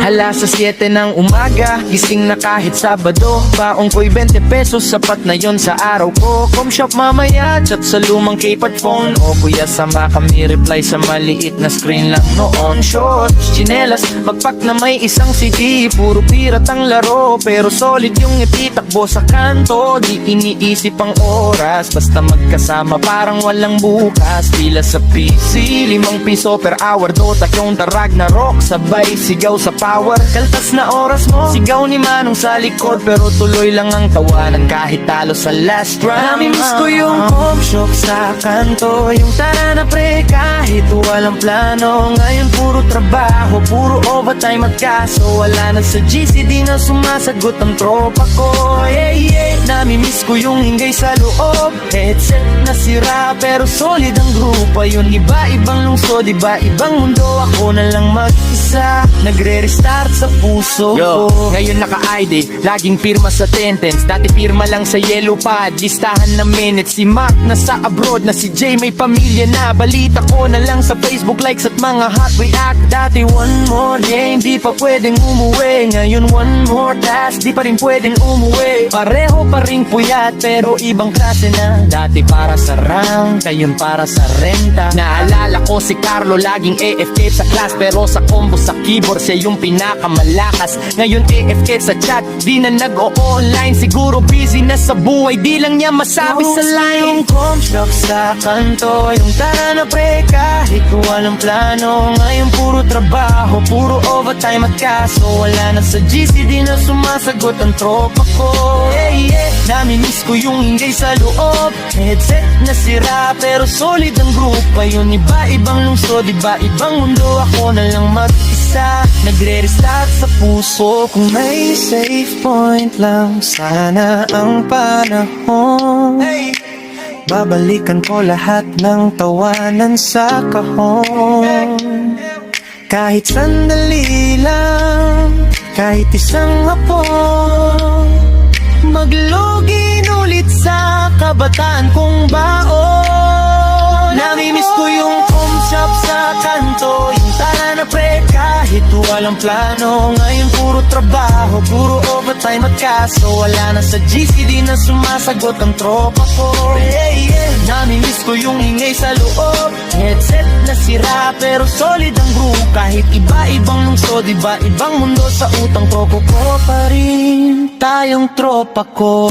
Hala sa 7 ng umaga, gising na kahit Sabado. Baong ko'y 20 pesos, sapat na yon sa araw ko. Com shop mamaya, chat sa lumang keypad phone. O kuya sama kami, reply sa maliit na screen lang noon. Shorts, chinelas, magpak na may isang CD. Puro pirat ang laro, pero solid yung ititakbo sa kanto. Di iniisip ang oras, basta magkasama parang walang bukas. Pila sa PC, 5 piso per hour. Dota yung Ragnarok, sabay sigaw sa power. Kaltas na oras mo, sigaw ni Manong sa likod. Pero tuloy lang ang tawanan kahit talo sa last round. Namimiss ko yung home shop sa kanto, yung tara na pre kahit walang plano. Ngayon puro trabaho, puro overtime at kaso wala na sa GC, di na sumasagot ang tropa ko. Namimiss ko yung hinggay sa loob, headset na sira pero solid ang grupo. Yun iba-ibang lungsod, iba-ibang mundo. Ako na lang mag-isa, nagre-restart sa puso ko. Ngayon naka-ID, laging pirma sa sentence. Dati pirma lang sa yellow pad, listahan na minutes. Si Mac nasa abroad na, si Jay may pamilya na. Balita ko na lang sa Facebook likes at mga hot react. Dati one more game, di pa pwedeng umuwi. Ngayon one more task, di pa rin pwedeng umuwi. Pareho pa rin puyat pero ibang klase na. Dati para sa rank, ngayon para sa renta. Naalala ko si Carlo laging AFK sa class, pero sa combo sa keyboard siya yung pinakamalakas. Ngayon AFK sa chat, di na nag-o-online. Siguro busy na sa buhay, di lang niya masabi sa line. Yung com shop sa kanto, yung tara na pre kahit walang plano. Ngayon puro trabaho, puro overtime at kaso wala na sa GC, di na sumasagot ang tropa ko. Namimiss ko yung hinggay sa loob, headset na sira pero solid ang grupo. Yun iba-ibang lungsod, iba-ibang mundo. Ako na lang mag-isa, nagre-restart sa puso. Kung may safe point lang sana ang panahon, babalikan ko lahat ng tawanan sa kahon. Kahit sandali lang, kahit isang hapon, maglogin ulit sa kabataan kong baon. Namimiss ko yung home shop sa kanto, yung tara na pre kahit walang plano. Ngayon puro trabaho, puro overtime at kaso wala na sa GC, di na sumasagot ang tropa ko. Namimiss ko yung ingay sa loob, headset na sira pero solid ang group. Kahit iba-ibang lungsod, iba-ibang mundo, sa utang tropo ko pa rin tayong tropa ko.